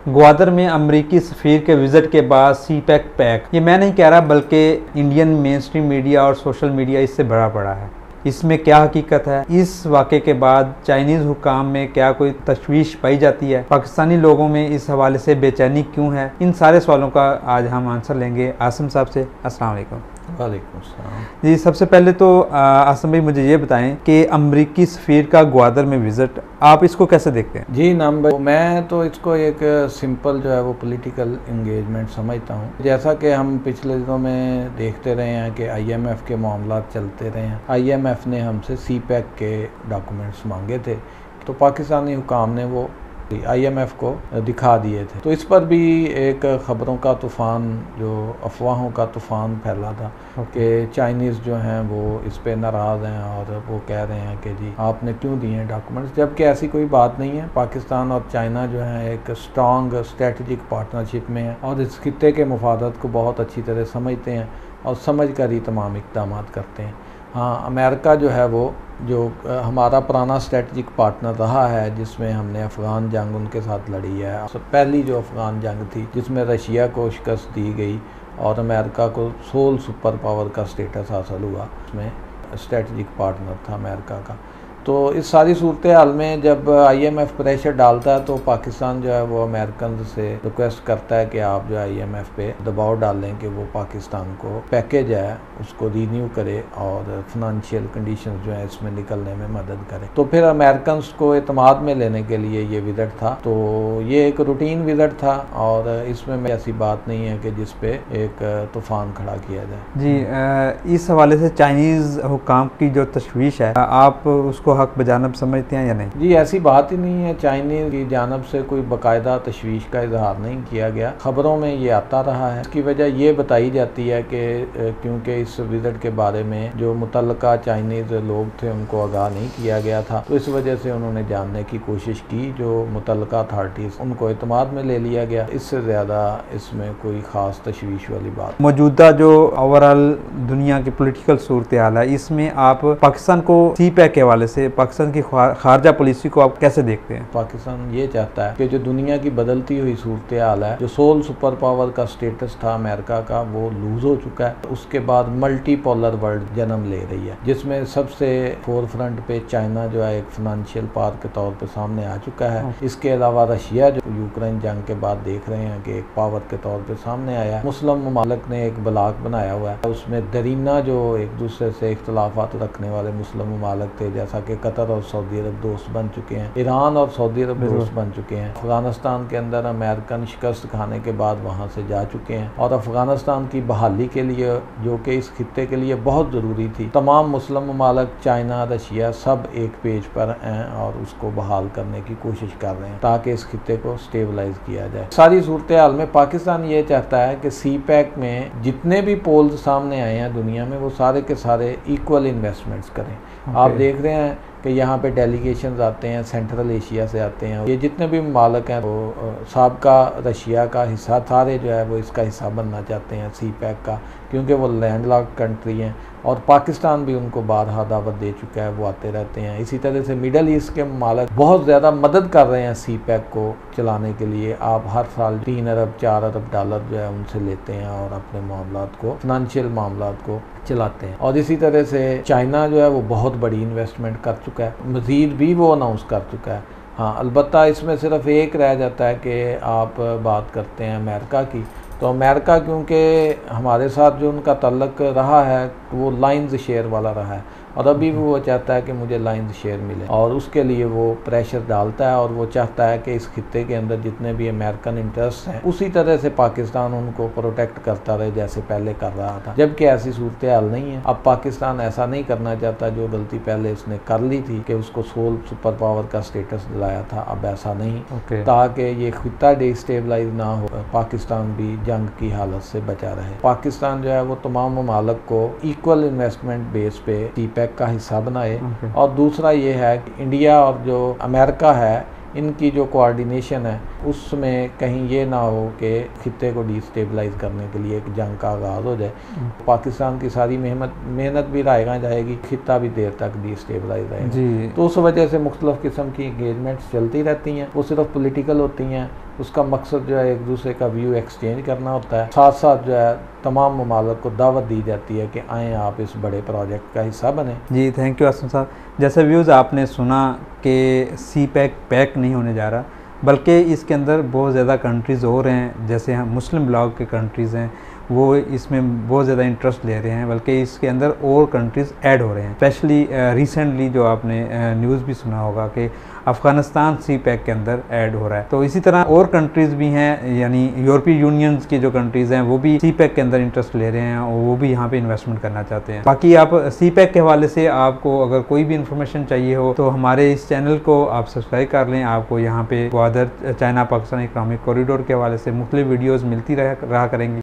ग्वादर में अमरीकी सफ़ीर के विज़िट के बाद सी पैक पैक, ये मैं नहीं कह रहा बल्कि इंडियन मेन स्ट्रीम मीडिया और सोशल मीडिया इससे भरा पड़ा है। इसमें क्या हकीकत है? इस वाक़े के बाद चाइनीज़ हुकाम में क्या कोई तशवीश पाई जाती है? पाकिस्तानी लोगों में इस हवाले से बेचैनी क्यों है? इन सारे सवालों का आज हम आंसर लेंगे आसिम साहब से। अस्सलाम वालेकुम। वालेकुम सलाम। जी, सबसे पहले तो आसिम भाई मुझे ये बताएं कि अमरीकी सफ़ीर का ग्वादर में विज़िट, आप इसको कैसे देखते हैं? जी नाम भाई, मैं तो इसको एक सिंपल जो है वो पॉलिटिकल इंगेजमेंट समझता हूँ। जैसा कि हम पिछले दिनों में देखते रहे हैं कि IMF के मामला चलते रहे हैं। IMF ने हमसे सी पैक के डॉक्यूमेंट्स मांगे थे, तो पाकिस्तानी हुकाम ने वो IMF को दिखा दिए थे। तो इस पर भी एक ख़बरों का तूफ़ान, जो अफवाहों का तूफ़ान फैला था कि चाइनीज़ जो हैं वो इस पे नाराज़ हैं और वो कह रहे हैं कि जी आपने क्यों दिए हैं डॉक्यूमेंट्स, जबकि ऐसी कोई बात नहीं है। पाकिस्तान और चाइना जो है एक स्ट्रॉन्ग स्ट्रेटजिक पार्टनरशिप में है और इस खित्ते के मफादत को बहुत अच्छी तरह समझते हैं और समझ कर ही तमाम इक़दाम करते हैं। हाँ, अमेरिका जो है वो जो हमारा पुराना स्ट्रेटजिक पार्टनर रहा है, जिसमें हमने अफ़गान जंग उनके साथ लड़ी है। पहली जो अफ़गान जंग थी जिसमें रशिया को शिकस्त दी गई और अमेरिका को सोल सुपर पावर का स्टेटस हासिल हुआ, उसमें स्ट्रेटजिक पार्टनर था अमेरिका का। तो इस सारी सूरत हाल में जब IMF प्रेशर डालता है तो पाकिस्तान जो है वो अमेरिकन से रिक्वेस्ट करता है कि आप जो IMF पे दबाव डालें कि वो पाकिस्तान को पैकेज है उसको रीन्यू करे और फिनंशियल कंडीशंस जो है इसमें निकलने में मदद करे। तो फिर अमेरिकन को एतमाद में लेने के लिए ये विज़िट था। तो ये एक रूटीन विज़िट था और इसमें ऐसी बात नहीं है कि जिस पे एक तूफ़ान खड़ा किया जाए। जी, इस हवाले से चाइनीज़ हुकाम की जो तशवीश है, आप उसको हक बजानब समझते हैं या नहीं? जी, ऐसी बात ही नहीं है। चाइनीज़ की जानब से कोई बाकायदा तशवीश का इजहार नहीं किया गया, ख़बरों में ये आता रहा है। इसकी वजह ये बताई जाती है कि क्योंकि इस विज़िट के बारे में जो मुतल्लका चाइनीज़ लोग थे उनको आगाह नहीं किया गया था, तो इस वजह से उन्होंने जानने की कोशिश की। जो मुतल्लका अथॉरिटीज़ उनको एतमाद में ले लिया गया। इससे ज़्यादा इसमें कोई ख़ास तशवीश वाली बात। मौजूदा जो ओवरऑल दुनिया की पॉलिटिकल सूरत हाल है, इसमें आप पाकिस्तान को सी पैक के हवाले से पाकिस्तान की खारजा पॉलिसी को आप कैसे देखते हैं? पाकिस्तान ये चाहता है कि जो दुनिया की बदलती हुई सूरत हाल है, जो सोल सुपर पावर का स्टेटस था अमेरिका का, वो लूज हो चुका है। उसके बाद मल्टीपोलर वर्ल्ड जन्म ले रही है, जिसमें सबसे फोर फ्रंट पे चाइना जो है एक फाइनेंशियल पावर के तौर पे सामने आ चुका है। इसके अलावा रशिया जो यूक्रेन जंग के बाद देख रहे हैं कि एक पावर के तौर पे सामने आया। मुस्लिम ममालिक ने एक ब्लॉक बनाया हुआ है, उसमें दरीना जो एक दूसरे से इख्तलाफात रखने वाले मुस्लिम ममालिक थे, जैसा कि कतर और सऊदी अरब दोस्त बन चुके हैं, ईरान और सऊदी अरब दोस्त बन चुके हैं। अफगानिस्तान के अंदर अमेरिकन शिकस्त खाने के बाद वहां से जा चुके हैं और अफगानिस्तान की बहाली के लिए, जो कि इस खित्ते के लिए बहुत ज़रूरी थी, तमाम मुस्लिम ममालिक चाइना रशिया सब एक पेज पर हैं और उसको बहाल करने की कोशिश कर रहे हैं ताकि इस खित्ते को स्टेबलाइज किया जाए। सारी सूरत हाल में पाकिस्तान ये चाहता है कि सी पैक में जितने भी पोल्स सामने आए हैं दुनिया में, वो सारे के सारे इक्वल इन्वेस्टमेंट्स करें। आप देख रहे हैं कि यहाँ पे डेलीगेशंस आते हैं, सेंट्रल एशिया से आते हैं। ये जितने भी ममालिक हैं वो साबका रशिया का हिस्सा, सारे जो है वो इसका हिस्सा बनना चाहते हैं सी पैक का, क्योंकि वो लैंडलॉक कंट्री हैं और पाकिस्तान भी उनको बारहा दावत दे चुका है, वो आते रहते हैं। इसी तरह से मिडल ईस्ट के ममालिक बहुत ज़्यादा मदद कर रहे हैं सी पैक को चलाने के लिए। आप हर साल 3 अरब 4 अरब डॉलर जो है उनसे लेते हैं और अपने मामलात को, फिनंशियल मामलात को चलाते हैं। और इसी तरह से चाइना जो है वो बहुत बड़ी इन्वेस्टमेंट कर चुका है, मज़ीद भी वो अनाउंस कर चुका है। हाँ, अलबत्ता इसमें सिर्फ एक रह जाता है कि आप बात करते हैं अमेरिका की, तो अमेरिका क्योंकि हमारे साथ जो उनका तल्लक रहा है वो लाइन्स शेयर वाला रहा है और अभी भी वो चाहता है कि मुझे लाइन्स शेयर मिले और उसके लिए वो प्रेशर डालता है और वो चाहता है कि इस खित्ते के अंदर जितने भी अमेरिकन इंटरेस्ट हैं उसी तरह से पाकिस्तान उनको प्रोटेक्ट करता रहे जैसे पहले कर रहा था, जबकि ऐसी सूरत हाल नहीं है। अब पाकिस्तान ऐसा नहीं करना चाहता जो गलती पहले इसने कर ली थी कि उसको सोल सुपर पावर का स्टेटस दिलाया था। अब ऐसा नहीं, ताकि ये खित्ता डिस्टेबलाइज ना हो, पाकिस्तान भी जंग की हालत से बचा रहे। पाकिस्तान जो है वो तमाम ममालिक को इक्वल इन्वेस्टमेंट बेस पे सी पैक का हिस्सा बनाए। और दूसरा ये है कि इंडिया और जो अमेरिका है इनकी जो कोऑर्डिनेशन है उसमें कहीं ये ना हो कि खित्ते को डिस्टेबलाइज करने के लिए एक जंग का आगाज़ हो जाए। पाकिस्तान की सारी मेहनत भी रायगा जाएगी, खित्ता भी देर तक डिस्टेबलाइज रहेगा। तो उस वजह से मुख्तलिफ किस्म की इंगेजमेंट्स चलती रहती हैं, वो सिर्फ पॉलिटिकल होती हैं, उसका मकसद जो है एक दूसरे का व्यू एक्सचेंज करना होता है। साथ साथ जो है तमाम ममालिक को दावत दी जाती है कि आएँ आप इस बड़े प्रोजेक्ट का हिस्सा बने। जी थैंक यू आसिम साहब। जैसे व्यूज़ आपने सुना कि सी पैक नहीं होने जा रहा, बल्कि इसके अंदर बहुत ज़्यादा कंट्रीज़ और हैं, जैसे हम मुस्लिम ब्लॉक के कंट्रीज़ हैं वो इसमें बहुत ज़्यादा इंटरेस्ट ले रहे हैं, बल्कि इसके अंदर और कंट्रीज़ ऐड हो रहे हैं। स्पेशली रिसेंटली जो आपने न्यूज़ भी सुना होगा कि अफ़गानिस्तान सी पैक के अंदर ऐड हो रहा है। तो इसी तरह और कंट्रीज़ भी हैं, यानी यूरोपीय यूनियन की जो कंट्रीज़ हैं वो भी सी पैक के अंदर इंटरेस्ट ले रहे हैं और वो भी यहाँ पे इन्वेस्टमेंट करना चाहते हैं। बाकी आप सी पैक के हवाले से आपको अगर कोई भी इन्फॉर्मेशन चाहिए हो तो हमारे इस चैनल को आप सब्सक्राइब कर लें। आपको यहाँ पे Gwadar China Pakistan economic corridor के हवाले से मुख्तलिफ वीडियोज़ मिलती रहा करेंगी।